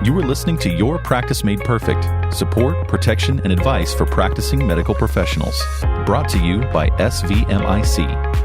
You are listening to Your Practice Made Perfect. Support, protection, and advice for practicing medical professionals. Brought to you by SVMIC.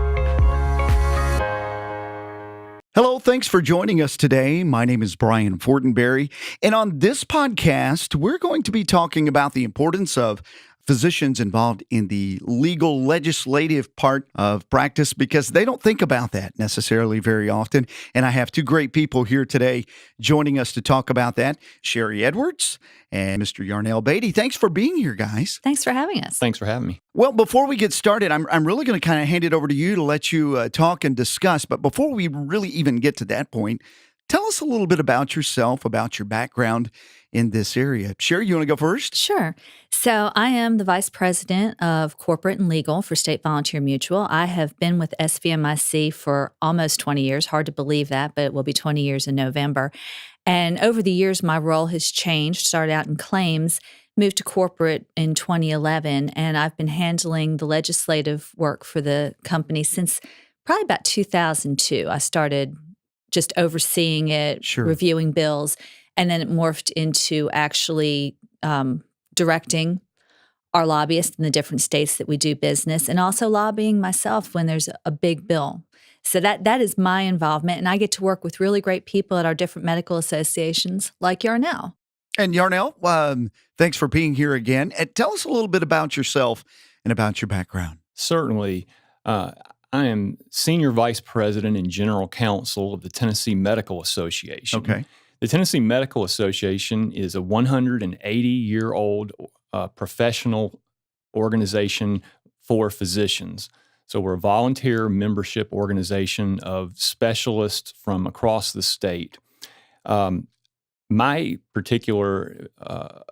Hello, thanks for joining us today. My name is Brian Fortenberry, and on this podcast, we're going to be talking about the importance of physicians involved in the legal legislative part of practice because they don't think about that necessarily very often. And I have two great people here today joining us to talk about that, Sherie Edwards and Mr. Yarnell Beaty. Thanks for being here, guys. Thanks for having us. Thanks for having me. Well, before we get started, I'm really going to kind of hand it over to you to let you talk and discuss. But before we really even get to that point, tell us a little bit about yourself, about your background in this area. Sherie, you want to go first? Sure. So I am the Vice President of Corporate and Legal for State Volunteer Mutual. I have been with SVMIC for almost 20 years. Hard to believe that, but it will be 20 years in November. And over the years, my role has changed. Started out in claims, moved to corporate in 2011, and I've been handling the legislative work for the company since probably about 2002. I started just overseeing it, reviewing bills, and then it morphed into actually directing our lobbyists in the different states that we do business and also lobbying myself when there's a big bill. So that is my involvement, and I get to work with really great people at our different medical associations like Yarnell. And Yarnell, thanks for being here again. And tell us a little bit about yourself and about your background. Certainly. I am Senior Vice President and General Counsel of the Tennessee Medical Association. Okay. The Tennessee Medical Association is a 180-year-old professional organization for physicians. So we're a volunteer membership organization of specialists from across the state. My particular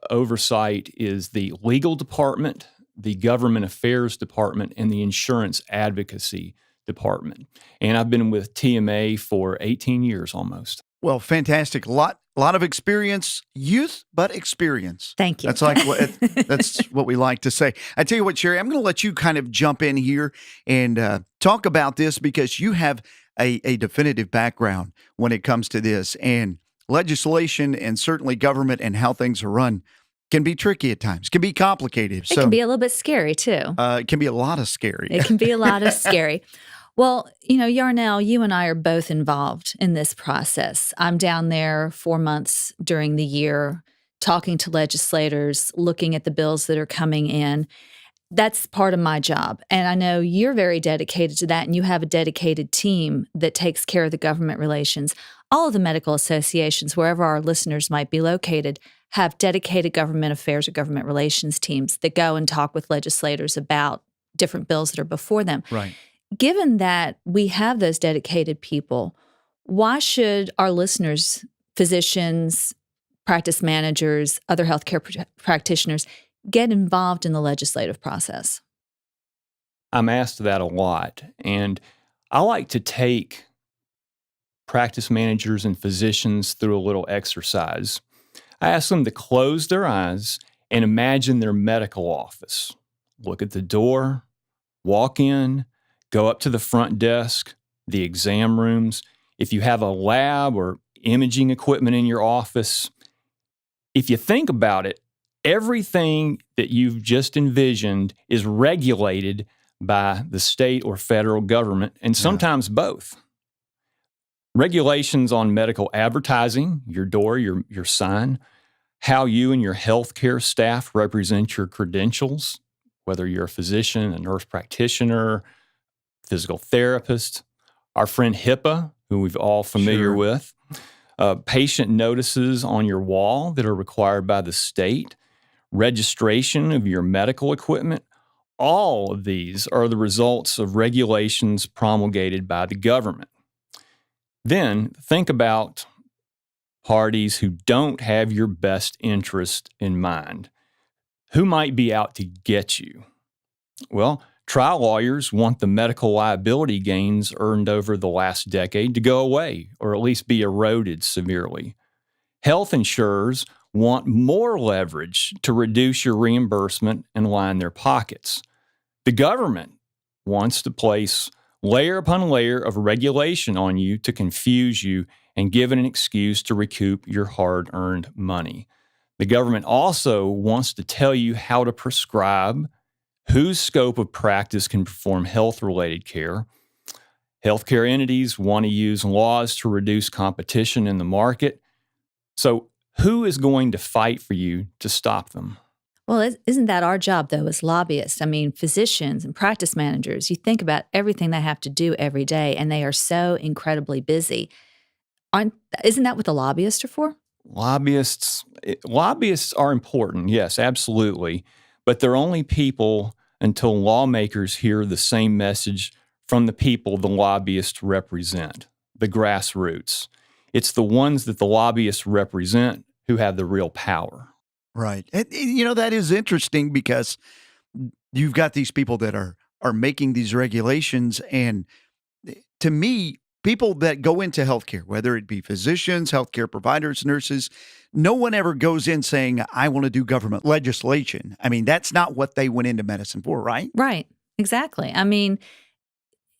oversight is the legal department, the government affairs department, and the insurance advocacy department. And I've been with TMA for 18 years almost. Well, fantastic. A lot of experience, youth, but experience. Thank you. That's that's what we like to say. I tell you what, Sherie, I'm going to let you kind of jump in here and talk about this because you have a definitive background when it comes to this. And legislation and certainly government and how things are run can be tricky at times, can be complicated. It can be a little bit scary, too. It can be a lot of scary. It can be a lot of scary. Well, Yarnell, you and I are both involved in this process. I'm down there 4 months during the year talking to legislators, looking at the bills that are coming in. That's part of my job. And I know you're very dedicated to that, and you have a dedicated team that takes care of the government relations. All of the medical associations, wherever our listeners might be located, have dedicated government affairs or government relations teams that go and talk with legislators about different bills that are before them. Right. Given that we have those dedicated people, why should our listeners, physicians, practice managers, other healthcare practitioners, get involved in the legislative process? I'm asked that a lot, and I like to take practice managers and physicians through a little exercise. I ask them to close their eyes and imagine their medical office. Look at the door, walk in, go up to the front desk, the exam rooms. If you have a lab or imaging equipment in your office, if you think about it, everything that you've just envisioned is regulated by the state or federal government, and sometimes both. Regulations on medical advertising, your door, your sign, how you and your healthcare staff represent your credentials, whether you're a physician, a nurse practitioner, physical therapist, our friend HIPAA, who we've all familiar with, patient notices on your wall that are required by the state, registration of your medical equipment. All of these are the results of regulations promulgated by the government. Then think about parties who don't have your best interest in mind. Who might be out to get you? Well, trial lawyers want the medical liability gains earned over the last decade to go away, or at least be eroded severely. Health insurers want more leverage to reduce your reimbursement and line their pockets. The government wants to place layer upon layer of regulation on you to confuse you and give it an excuse to recoup your hard-earned money. The government also wants to tell you how to prescribe, whose scope of practice can perform health-related care. Healthcare entities want to use laws to reduce competition in the market. So who is going to fight for you to stop them? Well, isn't that our job, though, as lobbyists? I mean, physicians and practice managers, you think about everything they have to do every day, and they are so incredibly busy. Isn't that what the lobbyists are for? Lobbyists are important, yes, absolutely. But they're only people until lawmakers hear the same message from the people the lobbyists represent, the grassroots. It's the ones that the lobbyists represent who have the real power. Right. And, that is interesting because you've got these people that are making these regulations. And to me, people that go into healthcare, whether it be physicians, healthcare providers, nurses, no one ever goes in saying, I want to do government legislation. I mean, that's not what they went into medicine for, right? Right. Exactly. I mean,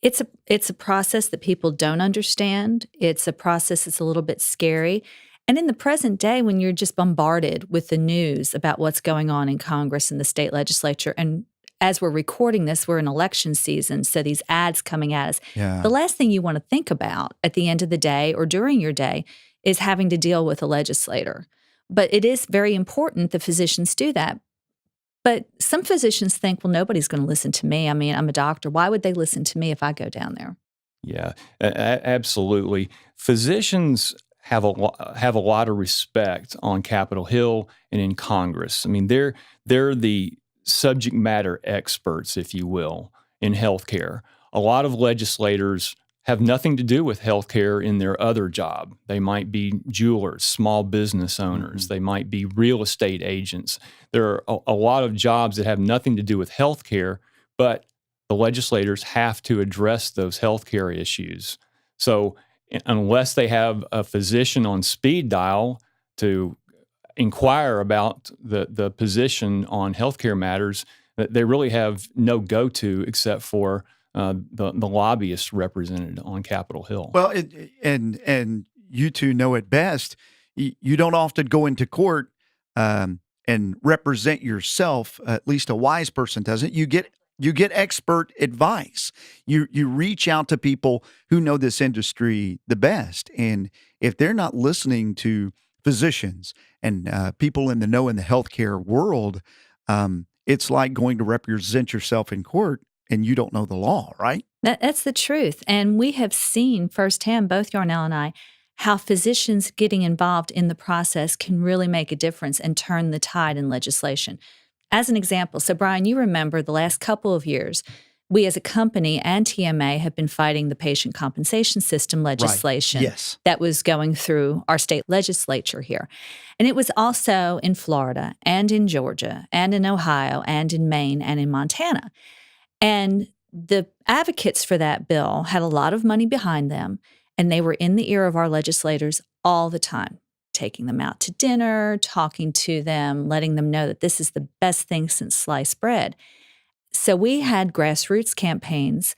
it's a process that people don't understand. It's a process that's a little bit scary. And in the present day, when you're just bombarded with the news about what's going on in Congress and the state legislature, and as we're recording this, we're in election season, so these ads coming at us, the last thing you want to think about at the end of the day or during your day is having to deal with a legislator. But it is very important that physicians do that. But some physicians think, well, nobody's going to listen to me. I mean, I'm a doctor. Why would they listen to me if I go down there? Yeah, absolutely. Physicians have a lot of respect on Capitol Hill and in Congress. I mean, they're the subject matter experts, if you will, in healthcare. A lot of legislators have nothing to do with healthcare in their other job. They might be jewelers, small business owners. Mm-hmm. They might be real estate agents. There are a lot of jobs that have nothing to do with healthcare, but the legislators have to address those healthcare issues. So unless they have a physician on speed dial to inquire about the position on healthcare matters, they really have no go-to except for the lobbyists represented on Capitol Hill. Well, and you two know it best. You don't often go into court and represent yourself. At least a wise person doesn't. You get expert advice. You reach out to people who know this industry the best, and if they're not listening to physicians and people in the know in the healthcare world, it's like going to represent yourself in court and you don't know the law, right? That's the truth. And we have seen firsthand, both Yarnell and I, how physicians getting involved in the process can really make a difference and turn the tide in legislation. As an example, so Brian, you remember the last couple of years, we as a company and TMA have been fighting the patient compensation system legislation that was going through our state legislature here. And it was also in Florida and in Georgia and in Ohio and in Maine and in Montana. And the advocates for that bill had a lot of money behind them, and they were in the ear of our legislators all the time, taking them out to dinner, talking to them, letting them know that this is the best thing since sliced bread. So we had grassroots campaigns,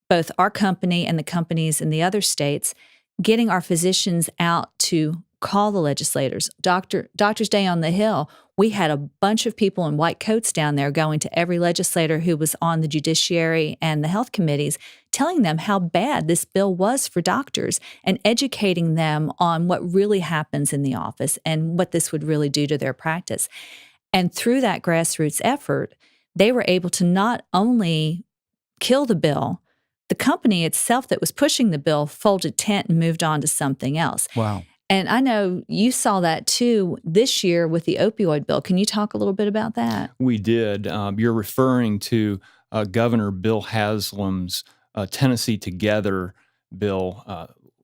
both our company and the companies in the other states, getting our physicians out to call the legislators. Doctors Day on the Hill, we had a bunch of people in white coats down there going to every legislator who was on the judiciary and the health committees, telling them how bad this bill was for doctors and educating them on what really happens in the office and what this would really do to their practice. And through that grassroots effort, they were able to not only kill the bill, the company itself that was pushing the bill folded tent and moved on to something else. Wow. And I know you saw that too this year with the opioid bill. Can you talk a little bit about that? We did. You're referring to Governor Bill Haslam's Tennessee Together bill.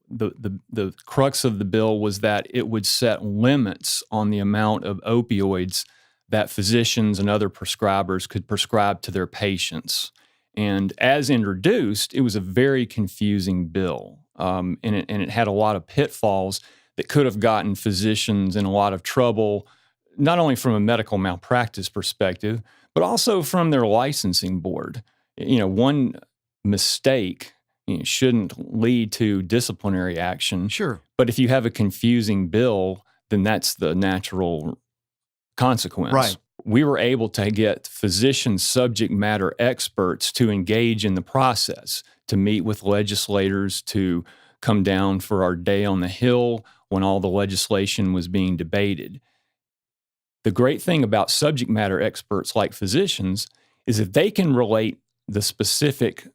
The crux of the bill was that it would set limits on the amount of opioids that physicians and other prescribers could prescribe to their patients. And as introduced, it was a very confusing bill, and it had a lot of pitfalls that could have gotten physicians in a lot of trouble, not only from a medical malpractice perspective, but also from their licensing board. One mistake, shouldn't lead to disciplinary action. Sure. But if you have a confusing bill, then that's the natural consequence. Right. We were able to get physician subject matter experts to engage in the process, to meet with legislators, to come down for our day on the Hill when all the legislation was being debated. The great thing about subject matter experts like physicians is that they can relate the specific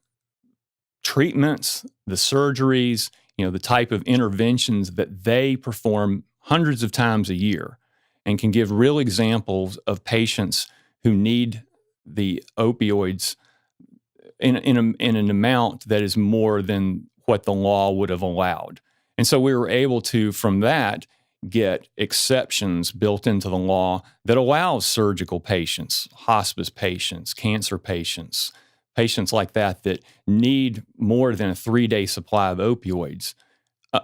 treatments, the surgeries, the type of interventions that they perform hundreds of times a year, and can give real examples of patients who need the opioids in an amount that is more than what the law would have allowed. And so we were able to, from that, get exceptions built into the law that allows surgical patients, hospice patients, cancer patients, patients like that need more than a 3-day supply of opioids.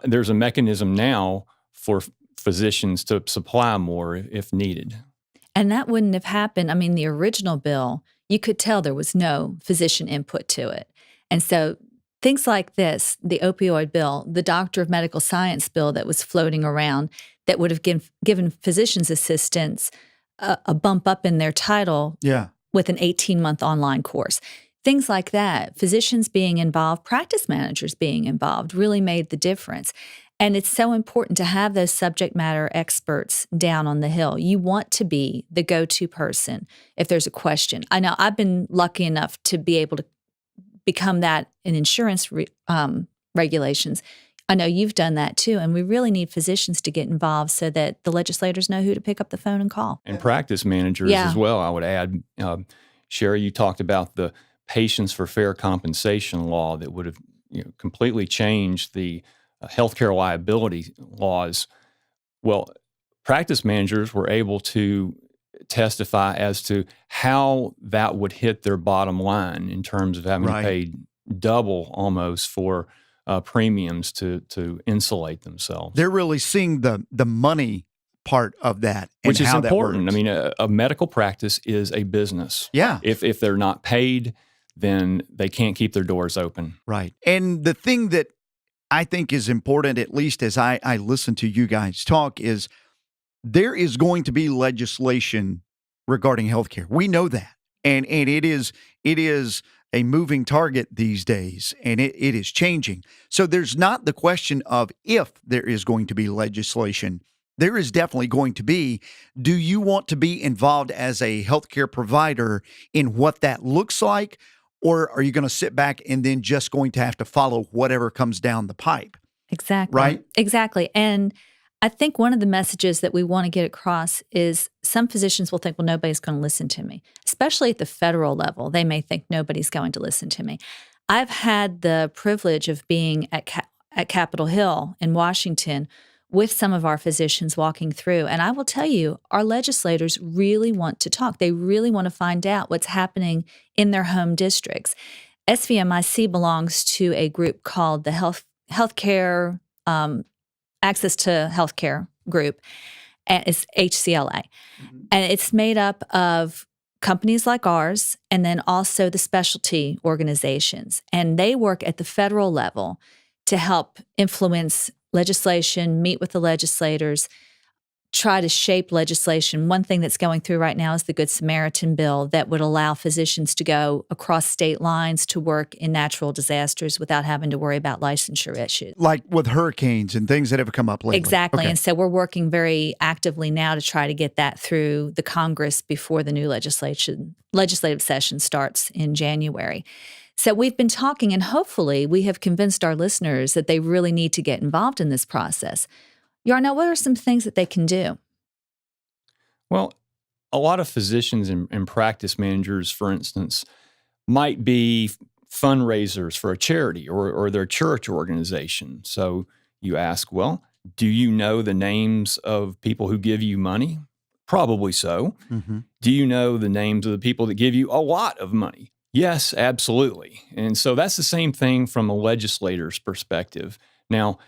There's a mechanism now for physicians to supply more if needed. And that wouldn't have happened. I mean, the original bill, you could tell there was no physician input to it. And so things like this, the opioid bill, the doctor of medical science bill that was floating around that would have given physicians assistants a bump up in their title with an 18-month online course. Things like that, physicians being involved, practice managers being involved really made the difference. And it's so important to have those subject matter experts down on the Hill. You want to be the go-to person if there's a question. I know I've been lucky enough to be able to become that in insurance regulations. I know you've done that too, and we really need physicians to get involved so that the legislators know who to pick up the phone and call. And practice managers as well, I would add. Sherie, you talked about the Patients for Fair Compensation law that would have completely changed the healthcare liability laws. Well, practice managers were able to testify as to how that would hit their bottom line in terms of having to pay double almost for premiums to insulate themselves. They're really seeing the money part of that, and which is how important. That works. I mean, a medical practice is a business. Yeah. If they're not paid, then they can't keep their doors open. Right. And the thing that I think is important, at least as I listen to you guys talk, is there is going to be legislation regarding healthcare. We know that. And it is a moving target these days, and it is changing. So there's not the question of if there is going to be legislation. There is definitely going to be. Do you want to be involved as a healthcare provider in what that looks like? Or are you going to sit back and then just going to have to follow whatever comes down the pipe? Exactly. Right? Exactly. And I think one of the messages that we want to get across is some physicians will think, well, nobody's going to listen to me. Especially at the federal level, they may think nobody's going to listen to me. I've had the privilege of being at Capitol Hill in Washington with some of our physicians walking through. And I will tell you, our legislators really want to talk. They really want to find out what's happening in their home districts. SVMIC belongs to a group called the Healthcare Access to Healthcare Group. And it's HCLA. Mm-hmm. And it's made up of companies like ours and then also the specialty organizations. And they work at the federal level to help influence legislation, meet with the legislators, try to shape legislation. One thing that's going through right now is the Good Samaritan bill that would allow physicians to go across state lines to work in natural disasters without having to worry about licensure issues. Like with hurricanes and things that have come up lately. Exactly. Okay. And so we're working very actively now to try to get that through the Congress before the new legislative session starts in January. So we've been talking, and hopefully we have convinced our listeners that they really need to get involved in this process. Yarnell, what are some things that they can do? Well, a lot of physicians and practice managers, for instance, might be fundraisers for a charity or their church organization. So you ask, well, do you know the names of people who give you money? Probably so. Mm-hmm. Do you know the names of the people that give you a lot of money? Yes, absolutely. And so that's the same thing from a legislator's perspective. Now,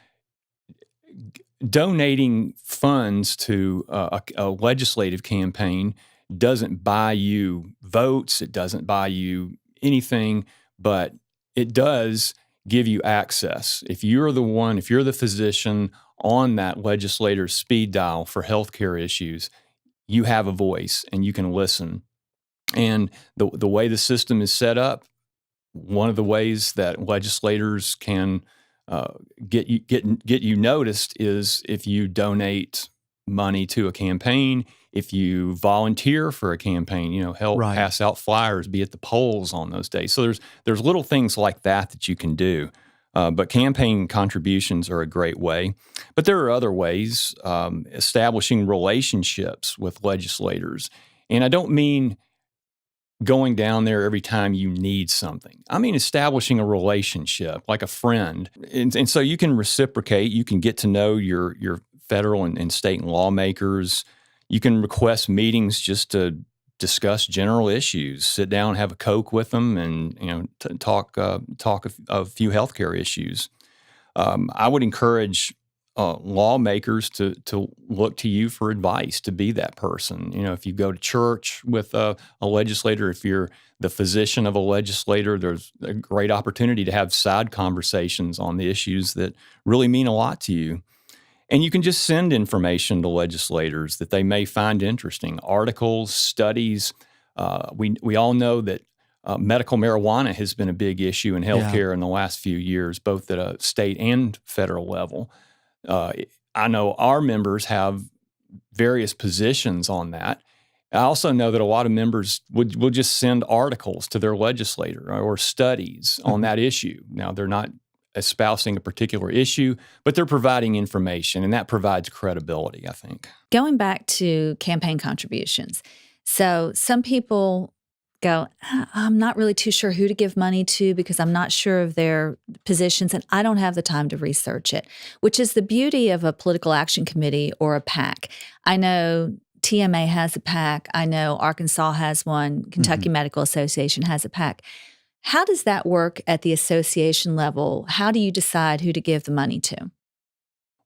donating funds to a legislative campaign doesn't buy you votes. It doesn't buy you anything, but it does give you access. If you're the physician on that legislator's speed dial for healthcare issues, you have a voice and you can listen. And the way the system is set up, one of the ways that legislators can get you noticed is if you donate money to a campaign, if you volunteer for a campaign, help Right. pass out flyers, be at the polls on those days. So there's little things like that you can do. But campaign contributions are a great way. But there are other ways, establishing relationships with legislators. And I don't mean going down there every time you need something. I mean establishing a relationship, like a friend. And so you can reciprocate. You can get to know your federal and state lawmakers. You can request meetings just to discuss general issues, sit down, have a Coke with them, and talk a few healthcare issues. I would encourage lawmakers to look to you for advice, to be that person. If you go to church with a legislator, if you're the physician of a legislator, there's a great opportunity to have side conversations on the issues that really mean a lot to you. And you can just send information to legislators that they may find interesting, articles, studies. We all know that medical marijuana has been a big issue in healthcare in the last few years, both at a state and federal level. I know our members have various positions on that. I also know that a lot of members will just send articles to their legislator or studies on that issue. Now, they're not espousing a particular issue, but they're providing information, and that provides credibility, I think. Going back to campaign contributions. So some people go, I'm not really too sure who to give money to because I'm not sure of their positions and I don't have the time to research it, which is the beauty of a political action committee or a PAC. I know TMA has a PAC. I know Arkansas has one. Kentucky Medical Association has a PAC. How does that work at the association level? How do you decide who to give the money to?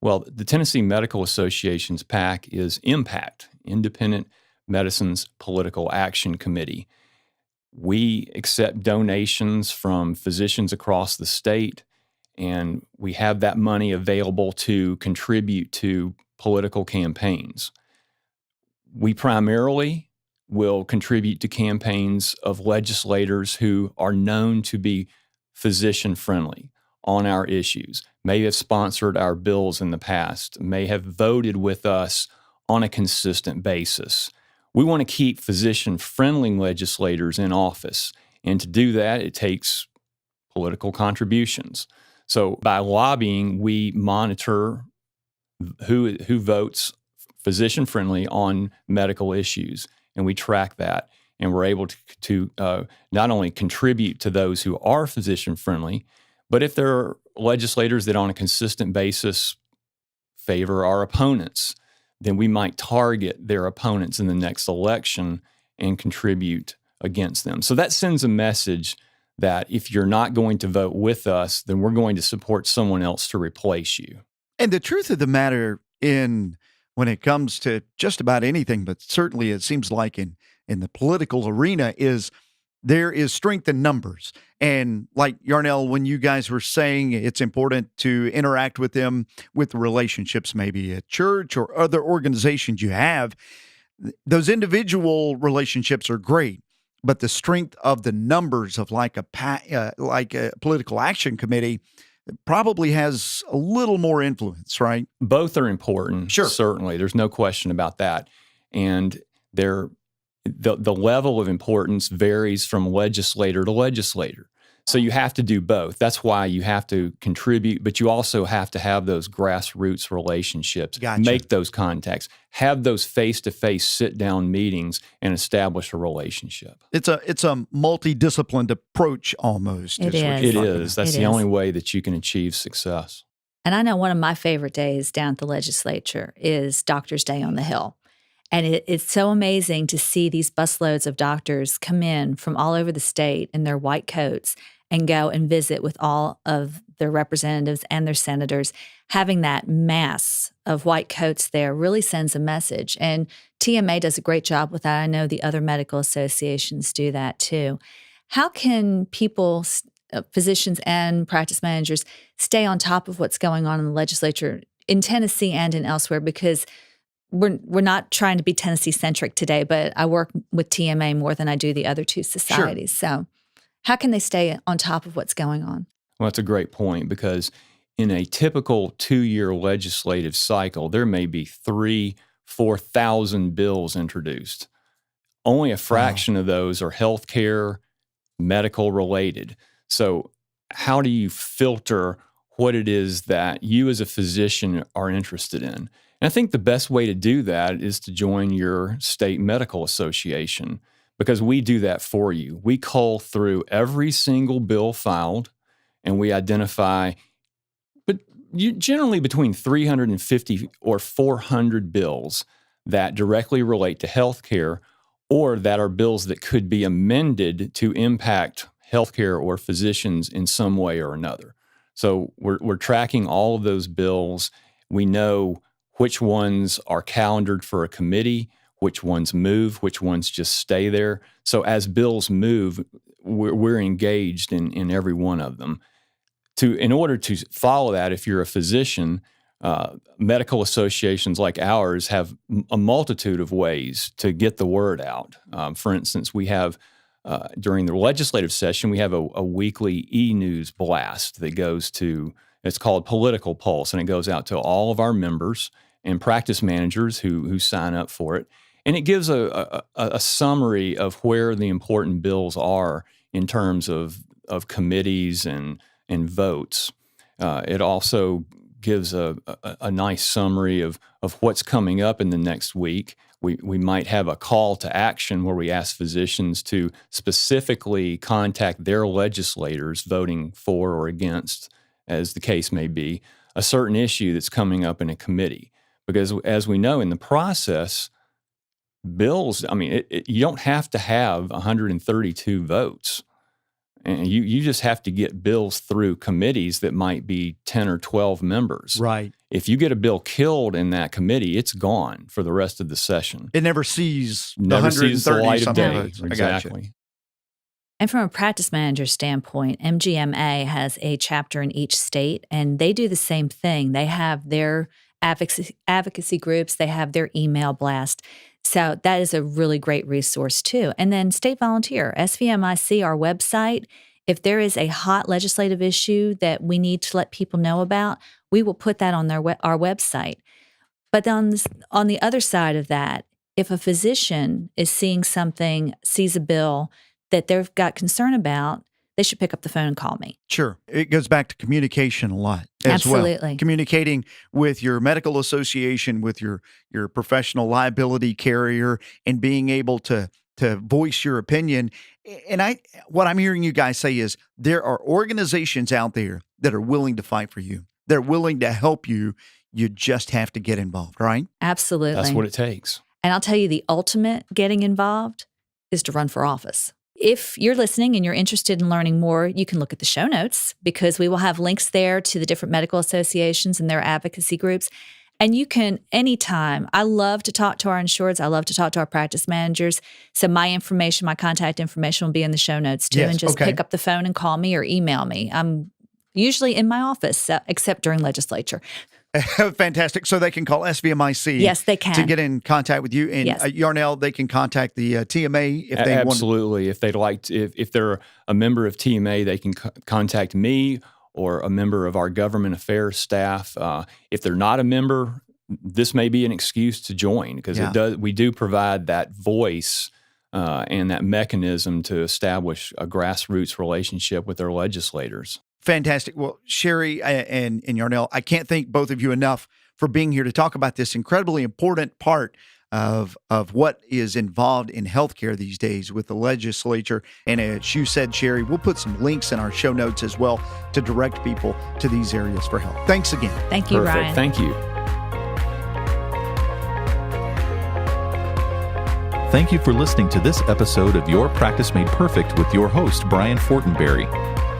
Well, the Tennessee Medical Association's PAC is IMPACT, Independent Medicine's Political Action Committee. We accept donations from physicians across the state, and we have that money available to contribute to political campaigns. We primarily will contribute to campaigns of legislators who are known to be physician-friendly on our issues, may have sponsored our bills in the past, may have voted with us on a consistent basis. We want to keep physician-friendly legislators in office, and to do that, it takes political contributions. So by lobbying, we monitor who votes physician-friendly on medical issues, and we track that, and we're able to not only contribute to those who are physician-friendly, but if there are legislators that on a consistent basis favor our opponents, then we might target their opponents in the next election and contribute against them. So that sends a message that if you're not going to vote with us, then we're going to support someone else to replace you. And the truth of the matter when it comes to just about anything, but certainly it seems like in the political arena, is there is strength in numbers. And like Yarnell, when you guys were saying it's important to interact with them with relationships, maybe at church or other organizations you have, those individual relationships are great. But the strength of the numbers of like a political action committee probably has a little more influence, right? Both are important, Sure. Certainly. There's no question about that. And the level of importance varies from legislator to legislator. So you have to do both. That's why you have to contribute, but you also have to have those grassroots relationships, Gotcha. Make those contacts, have those face-to-face sit-down meetings, and establish a relationship. It's a multidisciplined approach almost. It what is. you're It talking is. about. That's It the is. only way that you can achieve success. And I know one of my favorite days down at the legislature is Doctors' Day on the Hill. And it's so amazing to see these busloads of doctors come in from all over the state in their white coats and go and visit with all of their representatives and their senators. Having that mass of white coats there really sends a message. And TMA does a great job with that. I know the other medical associations do that too. How can people physicians and practice managers stay on top of what's going on in the legislature in Tennessee and in elsewhere, because we're not trying to be Tennessee-centric today, but I work with TMA more than I do the other two societies. Sure. So how can they stay on top of what's going on? Well, that's a great point, because in a typical 2-year legislative cycle, there may be 4,000 bills introduced. Only a fraction of those are healthcare, medical related. So how do you filter what it is that you as a physician are interested in? And I think the best way to do that is to join your state medical association, because we do that for you. We cull through every single bill filed, and we identify generally between 350 or 400 bills that directly relate to healthcare, or that are bills that could be amended to impact healthcare or physicians in some way or another. So we're tracking all of those bills. We know which ones are calendared for a committee, which ones move, which ones just stay there. So as bills move, we're engaged in every one of them. In order to follow that, if you're a physician, medical associations like ours have a multitude of ways to get the word out. For instance, we have, during the legislative session, we have a weekly e-news blast that goes to, it's called Political Pulse, and it goes out to all of our members and practice managers who sign up for it. And it gives a summary of where the important bills are in terms of committees and votes. It also gives a nice summary of what's coming up in the next week. We might have a call to action where we ask physicians to specifically contact their legislators voting for or against, as the case may be, a certain issue that's coming up in a committee. Because as we know in the process, bills, you don't have to have 132 votes. And you just have to get bills through committees that might be 10 or 12 members. Right. If you get a bill killed in that committee, it's gone for the rest of the session. It never sees the Never sees the light of day. Votes. Exactly. And from a practice manager standpoint, MGMA has a chapter in each state, and they do the same thing. They have their advocacy groups. They have their email blast. So that is a really great resource too. And then State Volunteer, SVMIC, our website, if there is a hot legislative issue that we need to let people know about, we will put that on our website. But on the other side of that, if a physician is seeing something, sees a bill that they've got concern about, they should pick up the phone and call me. Sure. It goes back to communication a lot as Absolutely. well. Communicating with your medical association, with your professional liability carrier, and being able to voice your opinion. And what I'm hearing you guys say is there are organizations out there that are willing to fight for you. They're willing to help you. You just have to get involved, right? Absolutely. That's what it takes. And I'll tell you, the ultimate getting involved is to run for office. If you're listening and you're interested in learning more, you can look at the show notes, because we will have links there to the different medical associations and their advocacy groups. And you can anytime. I love to talk to our insureds. I love to talk to our practice managers. So my information, my contact information will be in the show notes too. Yes, and just pick up the phone and call me or email me. I'm usually in my office, except during legislature. Fantastic. So they can call SVMIC. Yes, they can. To get in contact with you. And Yes. Yarnell, they can contact the TMA if they want. Absolutely. If they'd like to, if they're a member of TMA, they can contact me or a member of our government affairs staff. If they're not a member, this may be an excuse to join, because we do provide that voice and that mechanism to establish a grassroots relationship with their legislators. Fantastic. Well, Sherie and Yarnell, I can't thank both of you enough for being here to talk about this incredibly important part of what is involved in healthcare these days with the legislature. And as you said, Sherie, we'll put some links in our show notes as well to direct people to these areas for help. Thanks again. Thank you, Perfect. Ryan. Thank you. Thank you for listening to this episode of Your Practice Made Perfect with your host, Brian Fortenberry.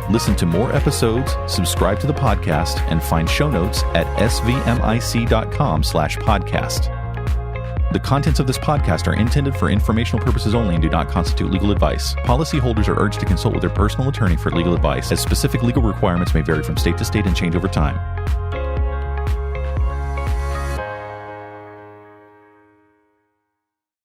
Listen to more episodes, subscribe to the podcast, and find show notes at svmic.com/podcast. The contents of this podcast are intended for informational purposes only and do not constitute legal advice. Policyholders are urged to consult with their personal attorney for legal advice, as specific legal requirements may vary from state to state and change over time.